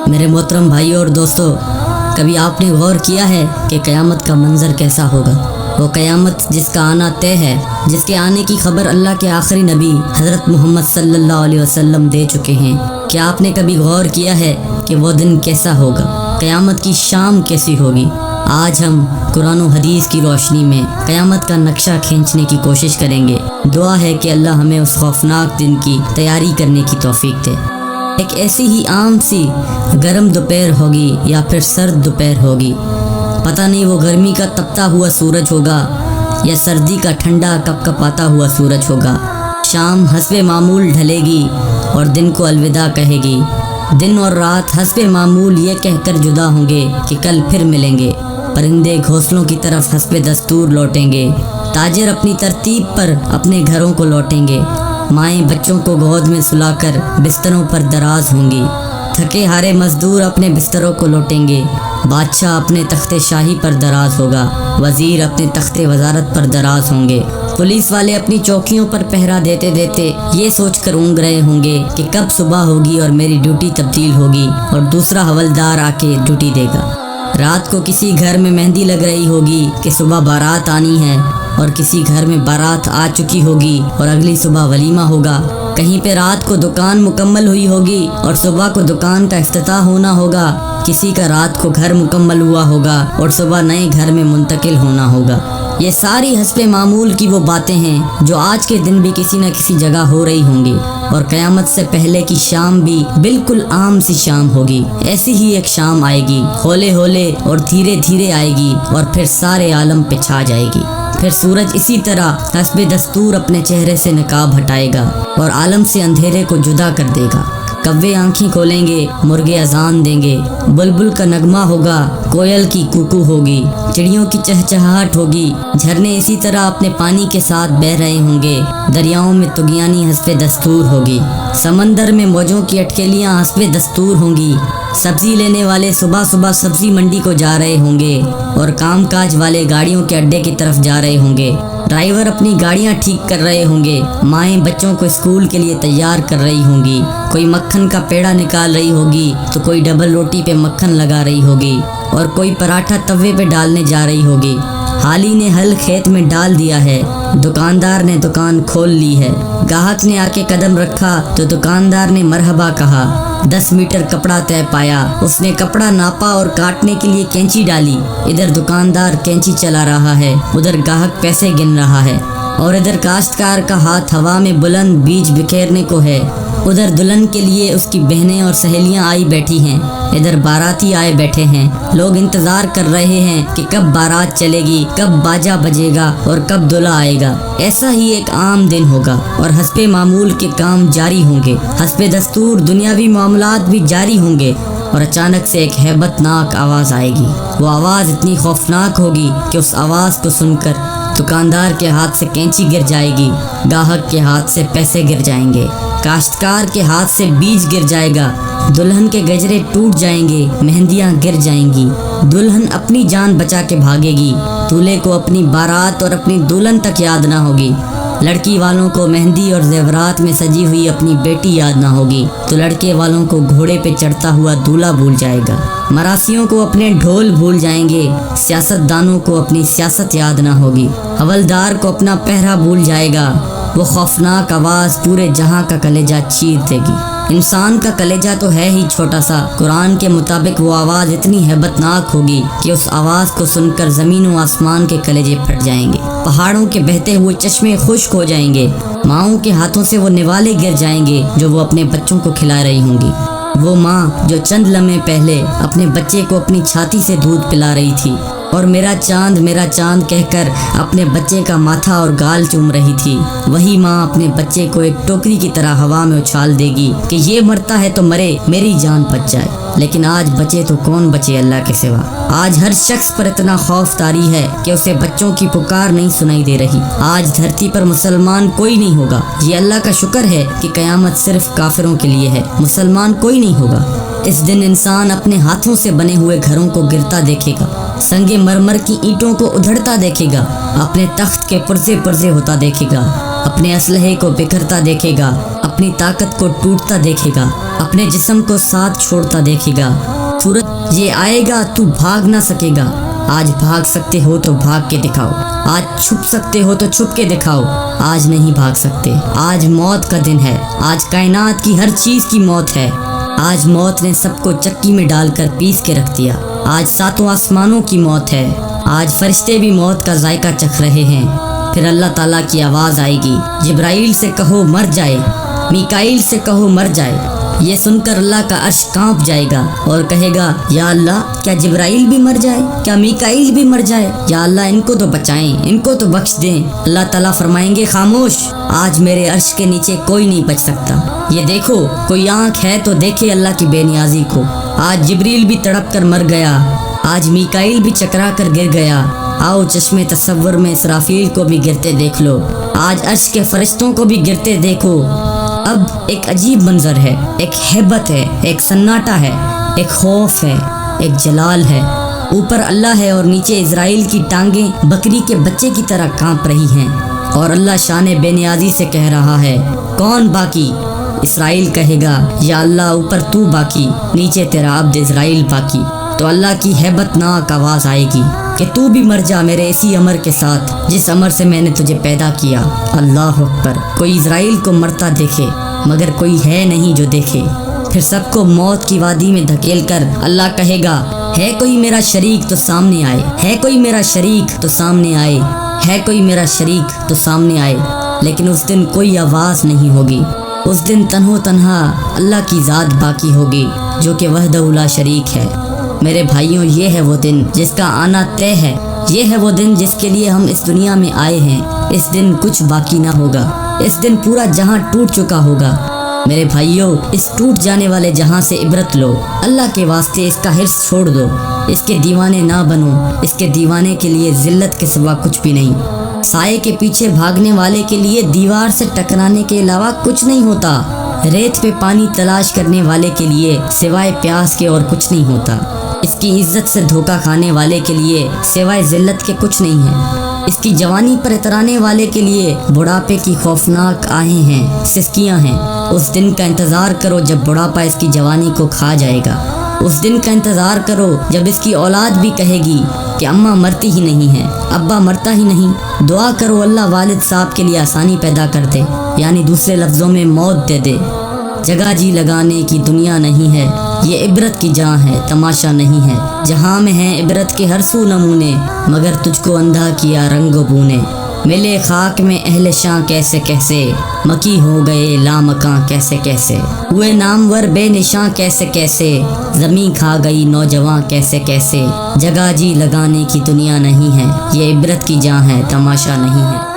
میرے محترم بھائیوں اور دوستوں، کبھی آپ نے غور کیا ہے کہ قیامت کا منظر کیسا ہوگا؟ وہ قیامت جس کا آنا طے ہے، جس کے آنے کی خبر اللہ کے آخری نبی حضرت محمد صلی اللہ علیہ وسلم دے چکے ہیں۔ کیا آپ نے کبھی غور کیا ہے کہ وہ دن کیسا ہوگا؟ قیامت کی شام کیسی ہوگی؟ آج ہم قرآن و حدیث کی روشنی میں قیامت کا نقشہ کھینچنے کی کوشش کریں گے۔ دعا ہے کہ اللہ ہمیں اس خوفناک دن کی تیاری کرنے کی توفیق دے۔ ایک ایسی ہی عام سی گرم دوپہر ہوگی یا پھر سرد دوپہر ہوگی، پتہ نہیں وہ گرمی کا تپتا ہوا سورج ہوگا یا سردی کا ٹھنڈا کپ کپاتا ہوا سورج ہوگا۔ شام حسب معمول ڈھلے گی اور دن کو الوداع کہے گی۔ دن اور رات حسب معمول یہ کہہ کر جدا ہوں گے کہ کل پھر ملیں گے۔ پرندے گھونسلوں کی طرف حسب دستور لوٹیں گے۔ تاجر اپنی ترتیب پر اپنے گھروں کو لوٹیں گے۔ مائیں بچوں کو گود میں سلا کر بستروں پر دراز ہوں گی۔ تھکے ہارے مزدور اپنے بستروں کو لوٹیں گے۔ بادشاہ اپنے تخت شاہی پر دراز ہوگا۔ وزیر اپنے تخت وزارت پر دراز ہوں گے۔ پولیس والے اپنی چوکیوں پر پہرا دیتے دیتے یہ سوچ کر اونگ رہے ہوں گے کہ کب صبح ہوگی اور میری ڈیوٹی تبدیل ہوگی اور دوسرا حوالدار آ کے ڈیوٹی دے گا۔ رات کو کسی گھر میں مہندی لگ رہی ہوگی کہ صبح بارات آنی ہے، اور کسی گھر میں بارات آ چکی ہوگی اور اگلی صبح ولیمہ ہوگا۔ کہیں پہ رات کو دکان مکمل ہوئی ہوگی اور صبح کو دکان کا افتتاح ہونا ہوگا۔ کسی کا رات کو گھر مکمل ہوا ہوگا اور صبح نئے گھر میں منتقل ہونا ہوگا۔ یہ ساری حسب معمول کی وہ باتیں ہیں جو آج کے دن بھی کسی نہ کسی جگہ ہو رہی ہوں گی، اور قیامت سے پہلے کی شام بھی بالکل عام سی شام ہوگی۔ ایسی ہی ایک شام آئے گی، ہولے ہولے اور دھیرے دھیرے آئے گی اور پھر سارے عالم پہ چھا جائے گی۔ پھر سورج اسی طرح حسب دستور اپنے چہرے سے نقاب ہٹائے گا اور عالم سے اندھیرے کو جدا کر دے گا۔ کوے آنکھیں کھولیں گے، مرغے اذان دیں گے، بلبل کا نغمہ ہوگا، کوئل کی کوکو ہوگی، چڑیوں کی چہچہاہٹ ہوگی، جھرنے اسی طرح اپنے پانی کے ساتھ بہہ رہے ہوں گے، دریاؤں میں طغیانی حسب دستور ہوگی، سمندر میں موجوں کی اٹکیلیاں حسب دستور ہوں گی، سبزی لینے والے صبح صبح سبزی منڈی کو جا رہے ہوں گے اور کام کاج والے گاڑیوں کے اڈے کی طرف جا رہے ہوں گے، ڈرائیور اپنی گاڑیاں ٹھیک کر رہے ہوں گے، مائیں بچوں کو اسکول کے لیے تیار کر رہی ہوں گی، کوئی مکھن کا پیڑا نکال رہی ہوگی تو کوئی ڈبل روٹی پہ مکھن لگا رہی ہوگی اور کوئی پراٹھا توے پہ ڈالنے جا رہی ہوگی۔ حالی نے ہل کھیت میں ڈال دیا ہے، دکاندار نے دکان کھول لی ہے، گاہک نے آ کے قدم رکھا تو دکاندار نے مرحبا کہا۔ 10 میٹر کپڑا طے پایا، اس نے کپڑا ناپا اور کاٹنے کے لیے کینچی ڈالی۔ ادھر دکاندار کینچی چلا رہا ہے، ادھر گاہک پیسے گن رہا ہے، اور ادھر کاشتکار کا ہاتھ ہوا میں بلند بیج بکھیرنے کو ہے۔ ادھر دلہن کے لیے اس کی بہنیں اور سہیلیاں آئی بیٹھی ہیں، ادھر باراتی آئے بیٹھے ہیں۔ لوگ انتظار کر رہے ہیں کہ کب بارات چلے گی، کب باجا بجے گا اور کب دلہا آئے گا۔ ایسا ہی ایک عام دن ہوگا اور حسب معمول کے کام جاری ہوں گے، حسب دستور دنیاوی معاملات بھی جاری ہوں گے، اور اچانک سے ایک ہیبت ناک آواز آئے گی۔ وہ آواز اتنی خوفناک ہوگی کہ اس آواز کو سن کر دکاندار کے ہاتھ سے کینچی گر جائے گی، گاہک کے ہاتھ سے پیسے گر جائیں گے، کاشتکار کے ہاتھ سے بیج گر جائے گا، دلہن کے گجرے ٹوٹ جائیں گے، مہندیاں گر جائیں گی، دلہن اپنی جان بچا کے بھاگے گی، دولہے کو اپنی بارات اور اپنی دلہن تک یاد نہ ہوگی، لڑکی والوں کو مہندی اور زیورات میں سجی ہوئی اپنی بیٹی یاد نہ ہوگی تو لڑکے والوں کو گھوڑے پہ چڑھتا ہوا دولہا بھول جائے گا، مراسیوں کو اپنے ڈھول بھول جائیں گے، سیاست دانوں کو اپنی سیاست یاد نہ ہوگی، حوالدار کو اپنا پہرا بھول جائے گا۔ وہ خوفناک آواز پورے جہاں کا کلیجہ چیر دے گی۔ انسان کا کلیجہ تو ہے ہی چھوٹا سا، قرآن کے مطابق وہ آواز اتنی ہیبت ناک ہوگی کہ اس آواز کو سن کر زمین و آسمان کے کلیجے پھٹ جائیں گے، پہاڑوں کے بہتے ہوئے چشمے خشک ہو جائیں گے، ماؤں کے ہاتھوں سے وہ نوالے گر جائیں گے جو وہ اپنے بچوں کو کھلا رہی ہوں گی۔ وہ ماں جو چند لمحے پہلے اپنے بچے کو اپنی چھاتی سے دودھ پلا رہی تھی اور میرا چاند کہہ کر اپنے بچے کا ماتھا اور گال چوم رہی تھی، وہی ماں اپنے بچے کو ایک ٹوکری کی طرح ہوا میں اچھال دے گی کہ یہ مرتا ہے تو مرے، میری جان بچ جائے۔ لیکن آج بچے تو کون بچے اللہ کے سوا؟ آج ہر شخص پر اتنا خوف طاری ہے کہ اسے بچوں کی پکار نہیں سنائی دے رہی۔ آج دھرتی پر مسلمان کوئی نہیں ہوگا۔ یہ اللہ کا شکر ہے کہ قیامت صرف کافروں کے لیے ہے، مسلمان کوئی نہیں ہوگا۔ اس دن انسان اپنے ہاتھوں سے بنے ہوئے گھروں کو گرتا دیکھے گا، سنگ مرمر کی اینٹوں کو ادھڑتا دیکھے گا، اپنے تخت کے پرزے پرزے ہوتا دیکھے گا، اپنے اسلحے کو بکھرتا دیکھے گا، اپنی طاقت کو ٹوٹتا دیکھے گا، اپنے جسم کو ساتھ چھوڑتا دیکھے گا۔ سورج یہ آئے گا، تو بھاگ نہ سکے گا۔ آج بھاگ سکتے ہو تو بھاگ کے دکھاؤ، آج چھپ سکتے ہو تو چھپ کے دکھاؤ۔ آج نہیں بھاگ سکتے، آج موت کا دن ہے، آج کائنات کی ہر چیز کی موت ہے۔ آج موت نے سب کو چکی میں ڈال کر پیس کے رکھ دیا۔ آج ساتوں آسمانوں کی موت ہے، آج فرشتے بھی موت کا ذائقہ چکھ رہے ہیں۔ پھر اللہ تعالیٰ کی آواز آئے گی، جبرائیل سے کہو مر جائے، میکائیل سے کہو مر جائے۔ یہ سن کر اللہ کا عرش کانپ جائے گا اور کہے گا، یا اللہ کیا جبرائیل بھی مر جائے، کیا میکائیل بھی مر جائے؟ یا اللہ ان کو تو بچائیں، ان کو تو بخش دیں۔ اللہ تعالیٰ فرمائیں گے، خاموش، آج میرے عرش کے نیچے کوئی نہیں بچ سکتا۔ یہ دیکھو، کوئی آنکھ ہے تو دیکھے اللہ کی بے نیازی کو۔ آج جبریل بھی تڑپ کر مر گیا، آج میکائیل بھی چکرا کر گر گیا۔ آؤ چشمے تصور میں اسرافیل کو بھی گرتے دیکھ لو، آج عرش کے فرشتوں کو بھی گرتے دیکھو۔ اب ایک عجیب منظر ہے، ایک ہیبت ہے، ایک سناٹا ہے، ایک خوف ہے، ایک جلال ہے۔ اوپر اللہ ہے اور نیچے اسرائیل کی ٹانگیں بکری کے بچے کی طرح کانپ رہی ہیں، اور اللہ شان بے نیازی سے کہہ رہا ہے، کون باقی؟ اسرائیل کہے گا، یا اللہ اوپر تو باقی، نیچے تیرا عبد اسرائیل باقی۔ تو اللہ کی ہیبت ناک آواز آئے گی کہ تو بھی مر جا میرے اسی امر کے ساتھ جس امر سے میں نے تجھے پیدا کیا۔ اللہ اکبر۔ کوئی اسرائیل کو مرتا دیکھے مگر کوئی ہے نہیں جو دیکھے۔ پھر سب کو موت کی وادی میں دھکیل کر اللہ کہے گا، ہے کوئی میرا شریک تو سامنے آئے، ہے کوئی میرا شریک تو سامنے آئے، ہے کوئی میرا شریک تو سامنے آئے۔ لیکن اس دن کوئی آواز نہیں ہوگی، اس دن تنہا اللہ کی ذات باقی ہوگی جو کہ وحدہ لا شریک ہے۔ میرے بھائیوں، یہ ہے وہ دن جس کا آنا طے ہے، یہ ہے وہ دن جس کے لیے ہم اس دنیا میں آئے ہیں۔ اس دن کچھ باقی نہ ہوگا، اس دن پورا جہاں ٹوٹ چکا ہوگا۔ میرے بھائیوں، اس ٹوٹ جانے والے جہاں سے عبرت لو، اللہ کے واسطے اس کا حرص چھوڑ دو، اس کے دیوانے نہ بنو، اس کے دیوانے کے لیے ذلت کے سوا کچھ بھی نہیں۔ سائے کے پیچھے بھاگنے والے کے لیے دیوار سے ٹکرانے کے علاوہ کچھ نہیں ہوتا۔ ریت پہ پانی تلاش کرنے والے کے لیے سوائے پیاس کے اور کچھ نہیں ہوتا۔ اس کی عزت سے دھوکہ کھانے والے کے لیے سوائے ذلت کے کچھ نہیں ہے۔ اس کی جوانی پر اترانے والے کے لیے بڑھاپے کی خوفناک آہیں ہیں، سسکیاں ہیں۔ اس دن کا انتظار کرو جب بڑھاپا اس کی جوانی کو کھا جائے گا۔ اس دن کا انتظار کرو جب اس کی اولاد بھی کہے گی کہ اماں مرتی ہی نہیں ہے، ابا مرتا ہی نہیں۔ دعا کرو اللہ والد صاحب کے لیے آسانی پیدا کر دے، یعنی دوسرے لفظوں میں موت دے دے۔ جگہ جی لگانے کی دنیا نہیں ہے، یہ عبرت کی جہاں ہے، تماشا نہیں ہے۔ جہاں میں ہیں عبرت کے ہر سو نمونے، مگر تجھ کو اندھا کیا رنگ و بونے۔ ملے خاک میں اہل شاں کیسے کیسے، مکی ہو گئے لامکاں کیسے کیسے، ہوئے نامور بے نشاں کیسے کیسے، زمین کھا گئی نوجواں کیسے کیسے۔ جگہ جی لگانے کی دنیا نہیں ہے، یہ عبرت کی جہاں ہے، تماشا نہیں ہے۔